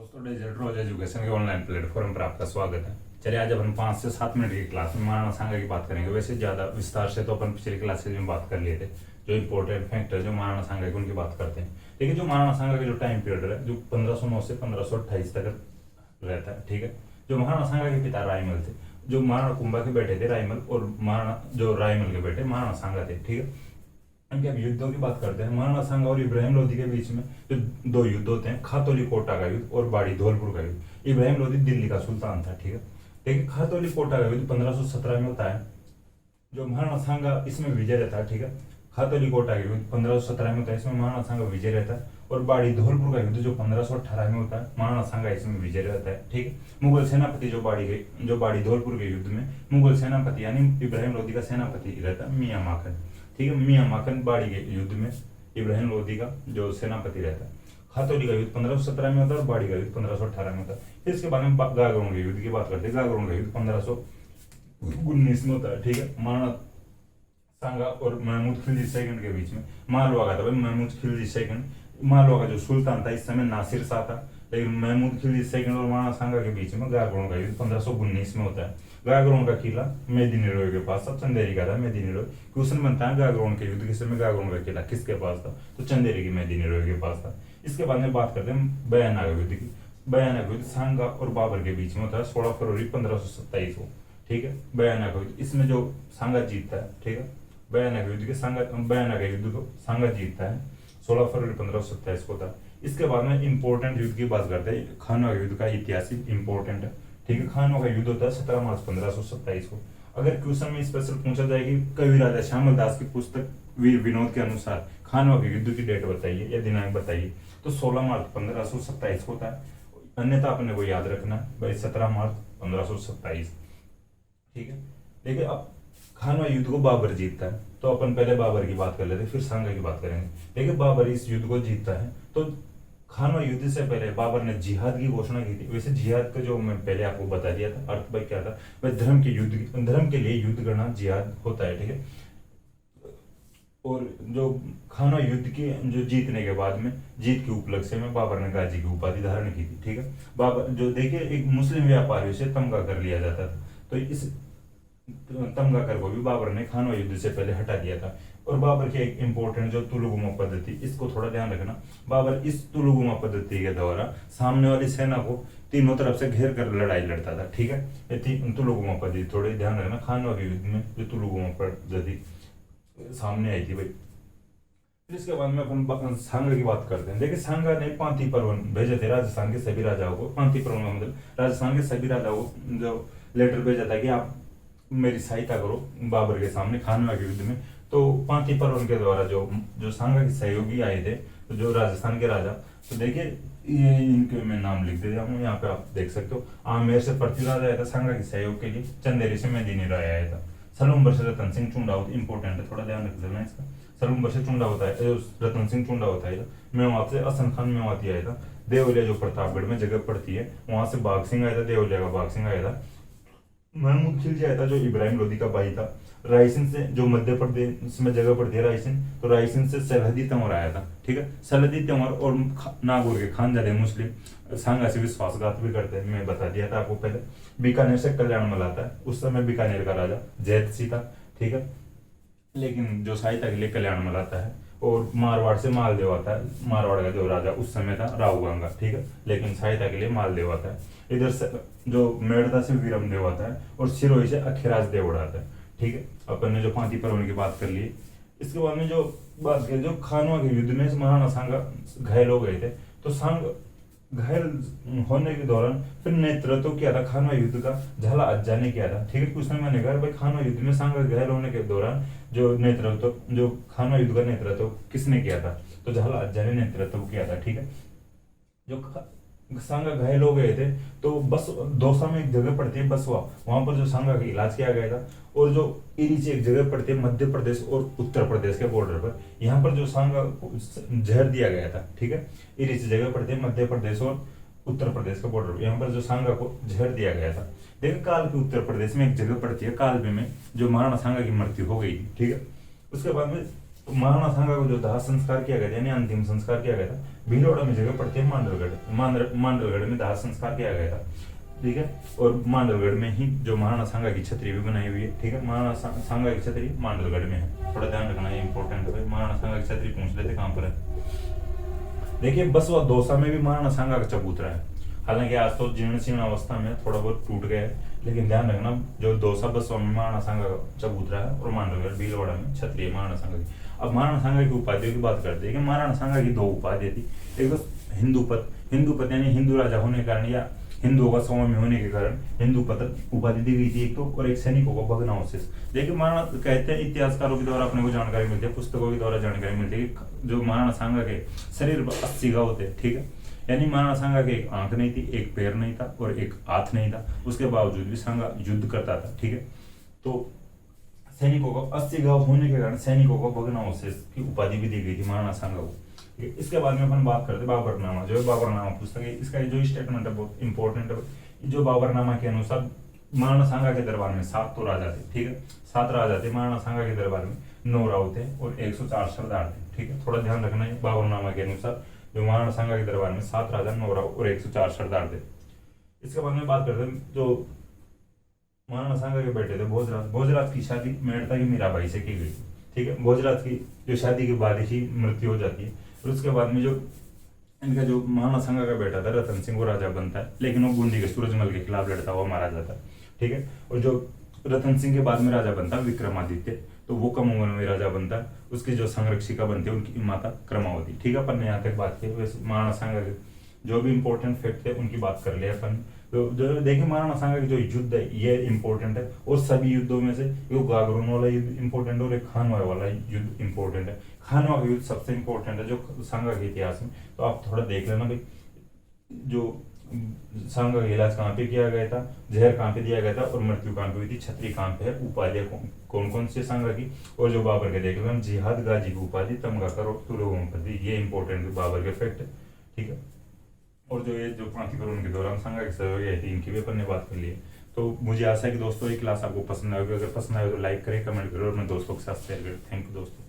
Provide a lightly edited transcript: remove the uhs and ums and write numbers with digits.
दोस्तों डिजिटल रोज एजुकेशन के online platform पर आपका स्वागत है। चलिए आज अपन 5 से 7 मिनट की क्लास में महाराणा सांगा की बात करेंगे। वैसे ज़्यादा विस्तार से तो अपन पिछली क्लासेज में बात कर लिए थे। जो इंपॉर्टेंट फैक्टर जो महाराणा सांगा की उनकी बात करते हैं। देखिए जो महाराणा सांगा का जो टाइम पीरियड है जो 1509 से 1528 तक रहता है। ठीक है, जो महाराणा सांगा के पिता रायमल थे, जो महाराणा कुंभा के बेटे थे रायमल, और महाराणा जो रायमल के बेटे महाराणा सांगा थे। ठीक है, इनके अब युद्धों की बात करते हैं। महाराणा सांगा और इब्राहिम लोधी के बीच में जो दो युद्ध होते हैं, खातौली कोटा का युद्ध और बाड़ी धौलपुर का युद्ध। इब्राहिम लोधी दिल्ली का सुल्तान था। ठीक है, देखिए खातौली कोटा का युद्ध 1517 में होता है। जो महाराणा सांगा इसमें विजय रहता है। ठीक है, खातौली कोटा का युद्ध 1517 में होता है, इसमें महाराणा सांगा विजय रहता है। और बाड़ी धौलपुर का युद्ध जो 1518 में होता है, महाराणा सांगा इसमें विजय रहता है। ठीक है, मुगल सेनापति जो बाड़ी धौलपुर के युद्ध में मुगल सेनापति यानी इब्राहिम लोधी का सेनापति रहता है मियां माखन। ठीक है, मियां माखन बाड़ी के युद्ध में इब्राहिम लोधी का जो सेनापति रहता है। खातौली का युद्ध 1517 में होता है और बाड़ी का युद्ध 1518 में होता है। फिर इसके बाद में गागरों के युद्ध की बात करते हैं। गागरों का युद्ध 1519 में होता है। ठीक है, महाराणा सांगा और महमूद खिलजी सेकंड के बीच में मालवा का था भाई। महमूद खिलजी सेकंड मालवा का जो सुल्तान था इस समय नासिर शाह था, लेकिन महमूद खिलजी सेकंड और महाराणा सांगा के बीच में गागरों का युद्ध 1519 में होता है। गागरोन का किला मेदिनी रोय के पास था, चंदेरी का था मेदिनी रोय। क्वेश्चन बनता है गागरोन के युद्ध के समय गागरोन का किला किसके पास था, तो चंदेरी की मेदिनी रोय के पास था। इसके बाद में बात करते हैं बयाना का युद्ध की। बयाना का युद्ध सांगा और बाबर के बीच में होता है 16 फरवरी 1527 को। ठीक है, बयाना का युद्ध इसमें जो सांगा जीतता है। ठीक है, बयाना का युद्ध के बयाना का युद्ध को सांगा जीतता है 16 फरवरी 1527 को था। इसके बाद में इंपॉर्टेंट युद्ध की बात करते हैं। खानवा युद्ध का ऐतिहासिक इंपॉर्टेंट है। ठीक है, खानवा का युद्ध होता है 17 मार्च 1527 को। अगर क्वेश्चन में स्पेशल पूछा जाए कि कवि राजा श्यामल दास की पुस्तक वीर विनोद के अनुसार खानवा के युद्ध की डेट बताइए या दिनांक बताइए, तो 16 मार्च 1527 को होता है। अन्यथा अपने को याद रखना भाई 17 मार्च 1527। ठीक है, देखिए अब खानवा युद्ध को बाबर जीतता है, तो अपन पहले बाबर की बात कर लेते फिर सांगा की बात करेंगे। देखिए बाबर इस युद्ध को जीतता है, तो खानवा युद्ध से पहले बाबर ने जिहाद की घोषणा की थी। वैसे जिहाद का जो मैं पहले आपको बता दिया था अर्थ भाई क्या था, वह धर्म के लिए युद्ध करना जिहाद होता है। ठीक है, और जो खानवा युद्ध की जो जीतने के बाद में जीत के उपलक्ष्य में बाबर ने गाजी की उपाधि धारण की थी। ठीक है, बाबर जो देखिए एक मुस्लिम व्यापारियों से तमगा कर लिया जाता था, तो इस तमगा कर को भी बाबर ने खानवा युद्ध से पहले हटा दिया था। और बाबर की एक इंपॉर्टेंट जो तुलुगुमा पद्धति, इसको थोड़ा ध्यान रखना। बाबर इस तुलुगुमा पद्धति के द्वारा सामने वाली सेना को तीनों तरफ से घेर कर लड़ाई लड़ता था। ठीक है, ये तुलुगुमा पद्धति थोड़ी ध्यान रखना। खानवा के युद्ध में जो तुलुगुमा पद्धति सामने आई थी भाई। फिर इसके बाद में अपन सांगा की बात करते हैं। देखिए सांगा ने पांति पर्वन भेजे थे राजस्थान के सभी राजाओं को। पांति पर्वन का मतलब राजस्थान के सभी राजाओं को जो लेटर भेजा था कि आप मेरी सहायता करो बाबर के सामने खानवा के युद्ध में। तो पांति पर्वन के द्वारा जो सांगा के सहयोगी आए थे, तो जो राजस्थान के राजा, तो देखिए ये इनके मैं नाम लिख देता हूँ यहाँ पे, आप देख सकते हो। आमेर से पृथ्वीराज आया था सांगा के सहयोग के लिए। चंदेरी से मेदिनी राय आया था। सलूम्बर से रतन सिंह चुंडावत इंपॉर्टेंट है, थोड़ा ध्यान रख लेना इसका। सलूम्बर से चुंडावत आया, रतन सिंह चुंडावत आया था। मेवात से हसन खान मेवाती आया था। देवलिया जो प्रतापगढ़ में जगह पड़ती है वहां से बाघ सिंह आया था। देवलिया का बाघ सिंह आया था। महमूद खिलजी आया था जो इब्राहिम लोधी का भाई था। रायसेन से जो मध्य प्रदेश में जगह पड़ती है रायसेन, तो रायसेन से सरहदी तंवर आया था। ठीक है, सरहदी तंवर और नागौर के खानजादे मुस्लिम सांगा से विश्वासघात भी करते हैं, मैं बता दिया था आपको पहले। बीकानेर से कल्याणमल आता है, उस समय बीकानेर का राजा जैत सिंह था। ठीक है, लेकिन जो सहायता के लिए कल्याणमल आता है। और मारवाड़ से मालदेव आता है। मारवाड़ का जो राजा उस समय था रावगंगा। ठीक है, लेकिन सहायता के लिए मालदेव आता है। इधर से जो मेड़ता से वीरमदेव आता है और सिरोही से अखिराज देवड़ा आता है। ठीक है, अपन ने जो पांति पर्वन की बात कर ली। इसके बाद में जो बात करें जो खानवा के युद्ध में महाराणा सांगा घायल हो गए थे, तो घायल होने के दौरान फिर नेतृत्व किया था खानवा युद्ध का झाला अज्जा ने किया था। ठीक है, कुछ समय मैंने कहा भाई खानवा युद्ध में सांगा घायल होने के दौरान जो खानवा युद्ध का नेतृत्व किसने किया था, तो झाला अज्जा ने नेतृत्व किया था। ठीक है, जो सांगा घायल हो गए थे तो बस दौसा में एक जगह पड़ती है बसवा, वहां पर जो सांगा का इलाज किया गया था। और जो इरी से एक जगह पड़ती है मध्य प्रदेश और उत्तर प्रदेश के बॉर्डर पर, यहाँ पर जो सांगा जहर दिया गया था। ठीक है, इरी से जगह पड़ती है मध्य प्रदेश और उत्तर प्रदेश के बॉर्डर पर, यहाँ पर जो सांगा को जहर दिया गया था। देखिए कालपी उत्तर प्रदेश में एक जगह पड़ती है कालपी में, जो महाराणा सांगा की मृत्यु हो गई थी। ठीक है, उसके बाद में तो महाराणा सांगा को जो दाह संस्कार किया गया था, यानी अंतिम संस्कार किया गया था, भीलवाड़ा में जगह पड़ती है मांडलगढ़, मांडलगढ़ में दाह संस्कार किया गया था, ठीक है। और मांडलगढ़ में ही जो महाराणा सांगा की छतरी भी बनाई हुई है, ठीक है। महाराणा सांगा की छतरी मांडलगढ़ में है, थोड़ा ध्यान रखना है, इंपॉर्टेंट है। महाराणा सांगा की छतरी पूछ लेते कहाँ पर है। देखिए बसवा दौसा में भी महाराणा सांगा का चबूतरा है, हालांकि आज तो जीर्ण शीर्ण अवस्था में थोड़ा बहुत टूट गया है, लेकिन ध्यान रखना जो दौसा बसवा में महाराणा सांगा का चबूतरा है और मांडलगढ़ भीलवाड़ा में छतरी है महाराणा सांगा की। अब महाराणा सांगा की उपाधियों की बात करते हैं कि महाराणा सांगा की दो उपाधि थी, एक तो हिंदूपत यानी हिंदू राजा होने के कारण या हिंदुओं का स्वामी होने के कारण हिंदूपत उपाधि दी गई थी एक तो, और एक सैनिकों को भग्नावशेष। देखिए महाराणा कहते हैं, इतिहासकारों के द्वारा अपने को जानकारी मिलती है, पुस्तकों के द्वारा जानकारी मिलती है कि जो महाराणा सांगा के शरीर पर 80 घाव थे, ठीक है। यानी महाराणा सांगा के एक आंख नहीं थी, एक पैर नहीं था और एक हाथ नहीं था, उसके बावजूद भी सांगा युद्ध करता था, ठीक है। तो सैनिकों को 80 घाव होने के कारण सैनिकों को भग्नावशेष की उपाधि भी दी गई थी महाराणा सांगा को। इसके बाद में अपन बात करते बाबरनामा, जो है बाबरनामा पुस्तक है, इसका जो स्टेटमेंट है बहुत इंपॉर्टेंट है। जो बाबरनामा के अनुसार महाराणा सांगा के दरबार में 7 तो राजा थे, ठीक है, 7 राजा थे। महाराणा सांगा के दरबार में 9 राव थे और 104 सरदार थे, ठीक है। थोड़ा ध्यान रखना है, बाबरनामा के अनुसार जो महाराणा सांगा के दरबार में 7 राजा, 9 राव और 104 सरदार थे। इसके बाद में बात करते हैं जो महाराणा सांगा के बेटे थे भोजराज की शादी मेड़ता की मीराबाई से की गई, ठीक है। भोजराज की जो शादी के बाद ही मृत्यु हो जाती है, और उसके बाद में जो इनका जो महाराणा सांगा का बेटा था रतन सिंह वो राजा बनता है, लेकिन वो बूंदी के सूरजमल के खिलाफ लड़ता हुआ मारा जाता है, ठीक है। और जो रतन सिंह के बाद में राजा बनता है विक्रमादित्य, तो वो कम उम्र में राजा बनता है। उसकी जो संरक्षिका बनती है उनकी माता क्रमावती, ठीक है। अपन ने यहाँ तक बात की। वैसे महाराणा सांगा के जो भी इंपॉर्टेंट फैक्ट थे उनकी बात कर लिया अपन। तो जो देखिए महाराणा सांगा की जो युद्ध है ये इंपॉर्टेंट है, और सभी युद्धों में से एक गागरून वाला युद्ध इंपॉर्टेंट है और एक खानवा वाला युद्ध इंपॉर्टेंट है। खानवा का युद्ध सबसे इंपॉर्टेंट है जो सांगा के इतिहास में, तो आप थोड़ा देख लेना भाई। जो सांगा का इलाज कहाँ पे किया गया था, जहर कहाँ पे दिया गया था और मृत्यु कहाँ पे हुई थी, छतरी कहाँ पे है, उपाधियां कौन कौन से सांगा की, और जो बाबर के देख लो जिहाद गाजी की उपाधि तमगा करो तुरगोमपति, ये इंपॉर्टेंट बाबर के फैक्ट है, ठीक है। और जो ये जो क्रांतिकरण के दौरान सांगा की सहयोगी थी इनकी भी अपन ने बात कर ली है। तो मुझे आशा है कि दोस्तों ये क्लास आपको पसंद आएगी। अगर पसंद आए तो लाइक करें, कमेंट करें और अपने दोस्तों के साथ शेयर करें। थैंक यू दोस्तों।